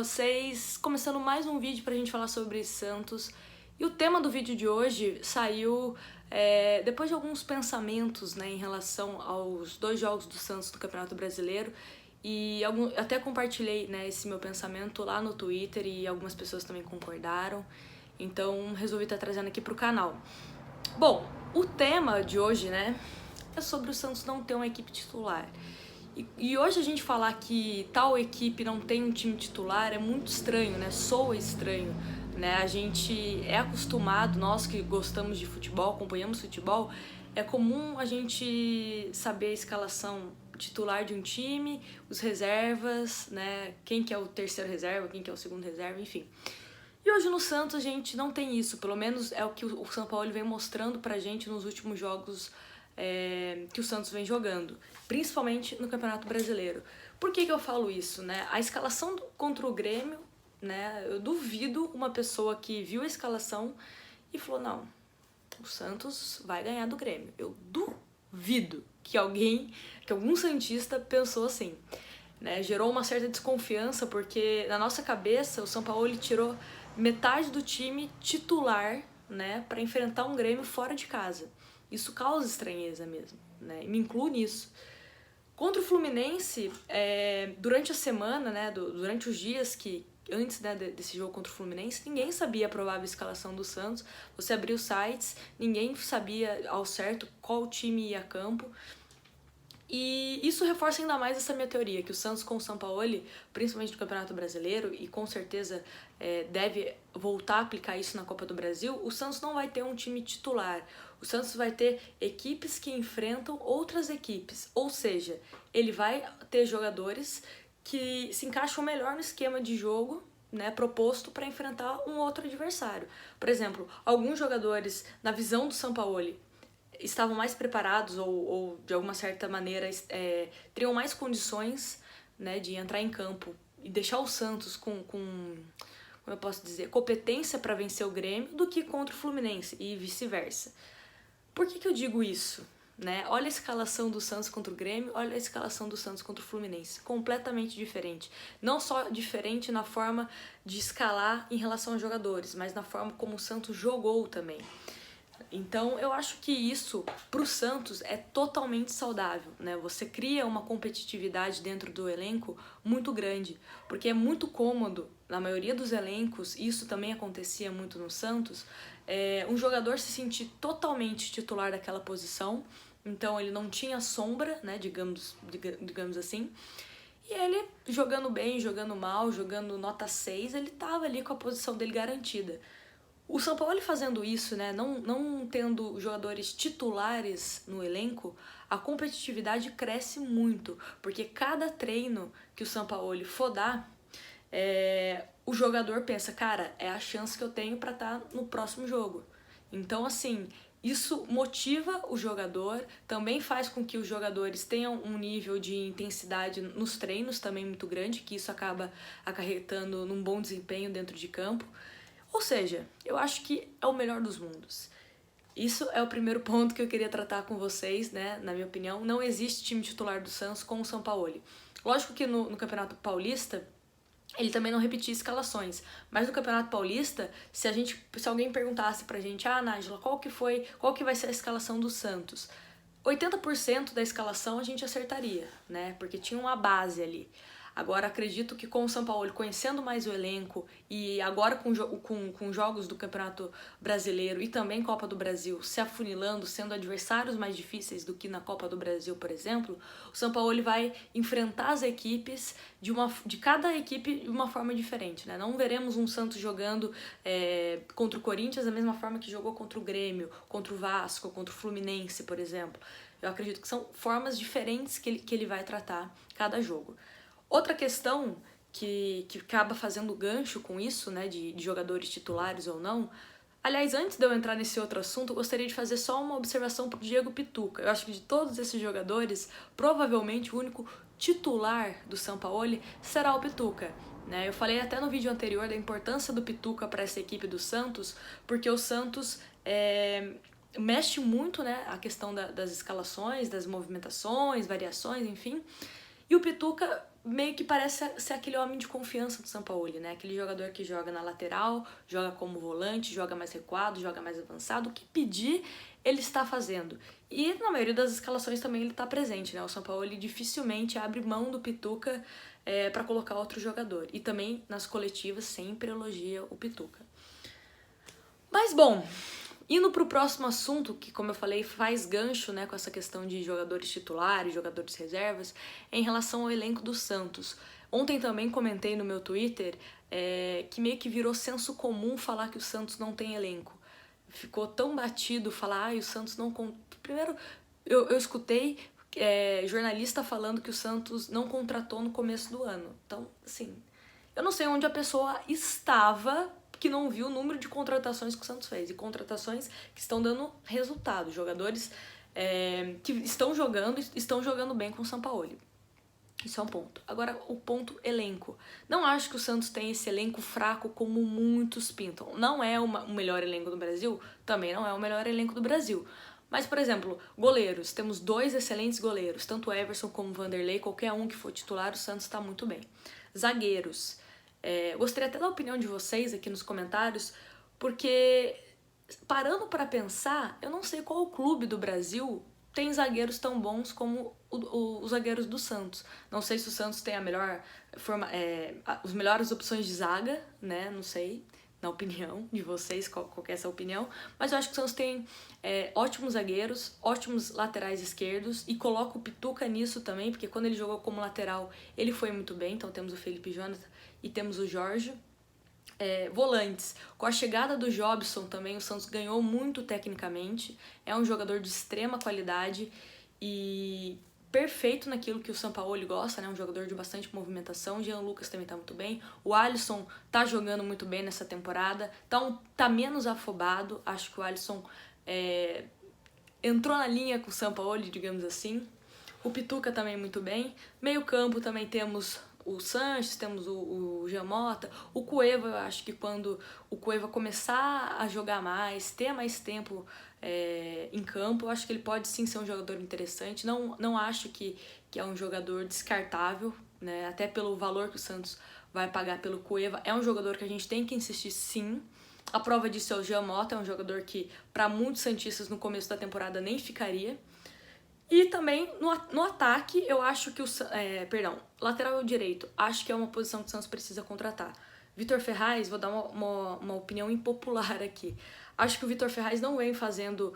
vocês? Começando mais um vídeo pra gente falar sobre Santos. E o tema do vídeo de hoje saiu depois de alguns pensamentos, né, em relação aos 2 jogos do Santos do Campeonato Brasileiro. E até compartilhei, né, esse meu pensamento lá no Twitter e algumas pessoas também concordaram. Então resolvi estar trazendo aqui pro canal. Bom, o tema de hoje, né, é sobre o Santos não ter uma equipe titular. E hoje a gente falar que tal equipe não tem um time titular é muito estranho, né? Soa estranho, né? A gente é acostumado, nós que gostamos de futebol, acompanhamos futebol, é comum a gente saber a escalação titular de um time, os reservas, né? Quem que é o terceiro reserva, quem que é o segundo reserva, enfim. E hoje no Santos a gente não tem isso, pelo menos é o que o São Paulo vem mostrando pra gente nos últimos jogos que o Santos vem jogando, principalmente no Campeonato Brasileiro. Por que eu falo isso, né? A escalação contra o Grêmio, né? Eu duvido uma pessoa que viu a escalação e falou, não, o Santos vai ganhar do Grêmio. Eu duvido que algum santista pensou assim, né? Gerou uma certa desconfiança, porque na nossa cabeça o São Paulo tirou metade do time titular, né, para enfrentar um Grêmio fora de casa. Isso causa estranheza mesmo, né? E me incluo nisso. Contra o Fluminense, durante a semana, né, durante os dias que antes, né, desse jogo contra o Fluminense, ninguém sabia a provável escalação do Santos. Você abriu os sites, ninguém sabia ao certo qual time ia a campo. E isso reforça ainda mais essa minha teoria, que o Santos com o Sampaoli, principalmente no Campeonato Brasileiro, e com certeza deve voltar a aplicar isso na Copa do Brasil, o Santos não vai ter um time titular. O Santos vai ter equipes que enfrentam outras equipes, ou seja, ele vai ter jogadores que se encaixam melhor no esquema de jogo, né, proposto para enfrentar um outro adversário. Por exemplo, alguns jogadores, na visão do Sampaoli, estavam mais preparados ou de alguma certa maneira teriam mais condições, né, de entrar em campo e deixar o Santos com como eu posso dizer, competência para vencer o Grêmio do que contra o Fluminense e vice-versa. Por que eu digo isso? Né? Olha a escalação do Santos contra o Grêmio, olha a escalação do Santos contra o Fluminense. Completamente diferente. Não só diferente na forma de escalar em relação aos jogadores, mas na forma como o Santos jogou também. Então, eu acho que isso, pro Santos, é totalmente saudável, né? Você cria uma competitividade dentro do elenco muito grande, porque é muito cômodo, na maioria dos elencos, isso também acontecia muito no Santos, um jogador se sentir totalmente titular daquela posição, então ele não tinha sombra, né, digamos assim, e ele, jogando bem, jogando mal, jogando nota 6, ele tava ali com a posição dele garantida. O São Paulo fazendo isso, né, não tendo jogadores titulares no elenco, a competitividade cresce muito, porque cada treino que o São Paulo for dar, o jogador pensa, cara, é a chance que eu tenho para estar no próximo jogo. Então, assim, isso motiva o jogador, também faz com que os jogadores tenham um nível de intensidade nos treinos também muito grande, que isso acaba acarretando num bom desempenho dentro de campo. Ou seja, eu acho que é o melhor dos mundos. Isso é o primeiro ponto que eu queria tratar com vocês, né? Na minha opinião, não existe time titular do Santos com o Sampaoli. Lógico que no Campeonato Paulista, ele também não repetia escalações. Mas no Campeonato Paulista, se alguém perguntasse pra gente, Nájila, qual que vai ser a escalação do Santos? 80% da escalação a gente acertaria, né? Porque tinha uma base ali. Agora, acredito que com o São Paulo conhecendo mais o elenco e agora com jogos do Campeonato Brasileiro e também Copa do Brasil se afunilando, sendo adversários mais difíceis do que na Copa do Brasil, por exemplo, o São Paulo vai enfrentar as equipes de cada equipe de uma forma diferente, né? Não veremos um Santos jogando contra o Corinthians da mesma forma que jogou contra o Grêmio, contra o Vasco, contra o Fluminense, por exemplo. Eu acredito que são formas diferentes que ele vai tratar cada jogo. Outra questão que acaba fazendo gancho com isso, né, de jogadores titulares ou não. Aliás, antes de eu entrar nesse outro assunto, eu gostaria de fazer só uma observação pro Diego Pituca. Eu acho que de todos esses jogadores, provavelmente o único titular do Sampaoli será o Pituca. Né? Eu falei até no vídeo anterior da importância do Pituca para essa equipe do Santos, porque o Santos mexe muito, né, a questão das escalações, das movimentações, variações, enfim. E o Pituca meio que parece ser aquele homem de confiança do Sampaoli, né? Aquele jogador que joga na lateral, joga como volante, joga mais recuado, joga mais avançado. O que pedir, ele está fazendo. E na maioria das escalações também ele está presente, né? O Sampaoli dificilmente abre mão do Pituca para colocar outro jogador. E também nas coletivas sempre elogia o Pituca. Mas bom, indo para o próximo assunto, que como eu falei faz gancho, né, com essa questão de jogadores titulares, jogadores reservas, em relação ao elenco do Santos. Ontem também comentei no meu Twitter que meio que virou senso comum falar que o Santos não tem elenco. Ficou tão batido falar, o Santos não... Primeiro, eu escutei jornalista falando que o Santos não contratou no começo do ano. Então, assim, eu não sei onde a pessoa estava que não viu o número de contratações que o Santos fez. E contratações que estão dando resultado. Jogadores que estão jogando bem com o Sampaoli. Isso é um ponto. Agora, o ponto elenco. Não acho que o Santos tem esse elenco fraco como muitos pintam. Não é o melhor elenco do Brasil? Também não é o melhor elenco do Brasil. Mas, por exemplo, goleiros. Temos 2 excelentes goleiros. Tanto o Everson como o Vanderlei. Qualquer um que for titular, o Santos está muito bem. Zagueiros. Gostaria até da opinião de vocês aqui nos comentários, porque parando para pensar, eu não sei qual clube do Brasil tem zagueiros tão bons como os zagueiros do Santos. Não sei se o Santos tem as melhores opções de zaga, né? Não sei, na opinião de vocês, qual é essa opinião, mas eu acho que o Santos tem ótimos zagueiros, ótimos laterais esquerdos, e coloco o Pituca nisso também, porque quando ele jogou como lateral, ele foi muito bem. Então temos o Felipe Jonathan e temos o Jorge. Volantes, com a chegada do Jobson também, o Santos ganhou muito tecnicamente. É um jogador de extrema qualidade e perfeito naquilo que o Sampaoli gosta, né? Um jogador de bastante movimentação. O Jean Lucas também tá muito bem. O Alisson tá jogando muito bem nessa temporada. Tá menos afobado. Acho que o Alisson entrou na linha com o Sampaoli, digamos assim. O Pituca também muito bem. Meio campo também temos o Sanches, temos o Jean Mota, o Cueva. Eu acho que quando o Cueva começar a jogar mais, ter mais tempo em campo, eu acho que ele pode sim ser um jogador interessante. Não acho que é um jogador descartável, né? Até pelo valor que o Santos vai pagar pelo Cueva. É um jogador que a gente tem que insistir sim. A prova disso é o Jean Mota, é um jogador que para muitos santistas no começo da temporada nem ficaria. E também no ataque, eu acho que lateral direito, acho que é uma posição que o Santos precisa contratar. Vitor Ferraz, vou dar uma opinião impopular aqui. Acho que o Vitor Ferraz não vem fazendo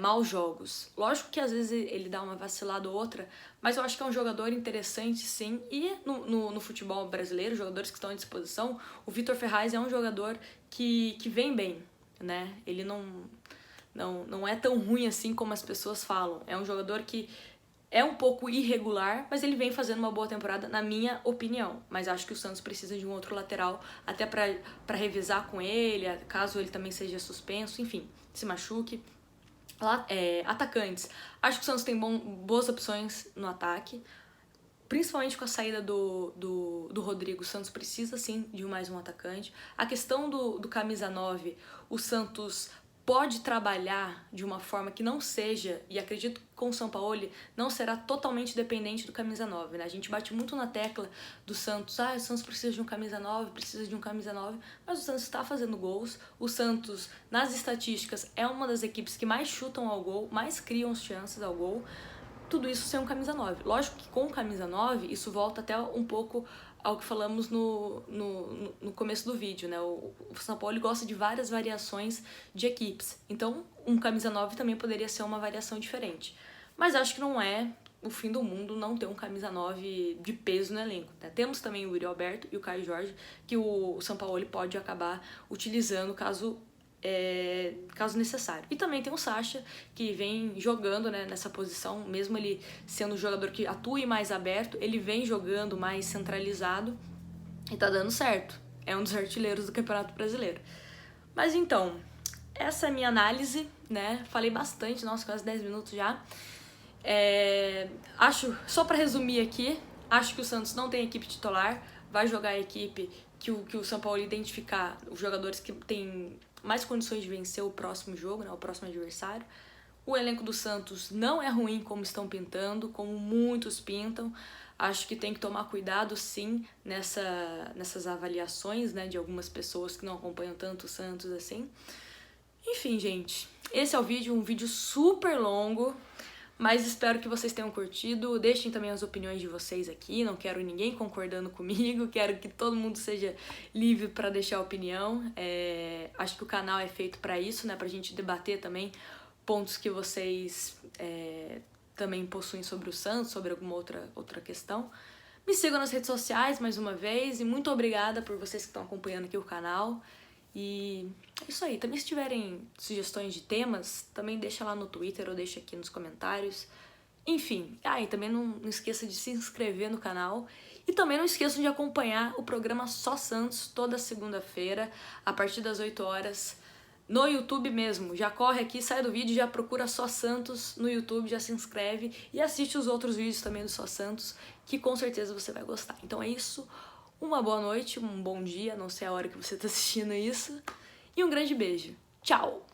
maus jogos. Lógico que às vezes ele dá uma vacilada ou outra, mas eu acho que é um jogador interessante sim. E no futebol brasileiro, jogadores que estão à disposição, o Vitor Ferraz é um jogador que vem bem, né? Ele não é tão ruim assim como as pessoas falam. É um jogador que é um pouco irregular, mas ele vem fazendo uma boa temporada, na minha opinião. Mas acho que o Santos precisa de um outro lateral, até para revisar com ele, caso ele também seja suspenso, enfim, se machuque. Atacantes. Acho que o Santos tem boas opções no ataque, principalmente com a saída do Rodrigo. O Santos precisa sim de mais um atacante. A questão do camisa 9, o Santos pode trabalhar de uma forma que não seja, e acredito que com o Sampaoli não será totalmente dependente do camisa 9, né? A gente bate muito na tecla do Santos, o Santos precisa de um camisa 9, mas o Santos está fazendo gols. O Santos, nas estatísticas, é uma das equipes que mais chutam ao gol, mais criam chances ao gol. Tudo isso sem um camisa 9. Lógico que com camisa 9, isso volta até um pouco ao que falamos no começo do vídeo, né? O Sampaoli gosta de várias variações de equipes. Então, um camisa 9 também poderia ser uma variação diferente. Mas acho que não é o fim do mundo não ter um camisa 9 de peso no elenco, né? Temos também o Yuri Alberto e o Caio Jorge, que o Sampaoli pode acabar utilizando caso necessário. E também tem o Sacha, que vem jogando, né, nessa posição, mesmo ele sendo um jogador que atua mais aberto, ele vem jogando mais centralizado e tá dando certo. É um dos artilheiros do Campeonato Brasileiro. Mas então, essa é a minha análise, né? Falei bastante, nossa, quase 10 minutos já. Só para resumir aqui, acho que o Santos não tem equipe titular, vai jogar a equipe que o Sampaoli identificar os jogadores que têm mais condições de vencer o próximo jogo, né, o próximo adversário. O elenco do Santos não é ruim como estão pintando, como muitos pintam. Acho que tem que tomar cuidado, sim, nessas avaliações, né, de algumas pessoas que não acompanham tanto o Santos assim. Enfim, gente, esse é o vídeo, um vídeo super longo, mas espero que vocês tenham curtido. Deixem também as opiniões de vocês aqui, não quero ninguém concordando comigo, quero que todo mundo seja livre para deixar opinião. Acho que o canal é feito para isso, né, pra gente debater também pontos que vocês também possuem sobre o Santos, sobre alguma outra questão. Me sigam nas redes sociais mais uma vez e muito obrigada por vocês que estão acompanhando aqui o canal. E é isso aí. Também se tiverem sugestões de temas, também deixa lá no Twitter ou deixa aqui nos comentários. Enfim, e também não esqueça de se inscrever no canal. E também não esqueçam de acompanhar o programa Só Santos toda segunda-feira, a partir das 8 horas, no YouTube mesmo. Já corre aqui, sai do vídeo, já procura Só Santos no YouTube, já se inscreve e assiste os outros vídeos também do Só Santos, que com certeza você vai gostar. Então é isso. Uma boa noite, um bom dia, não sei a hora que você está assistindo isso, e um grande beijo. Tchau!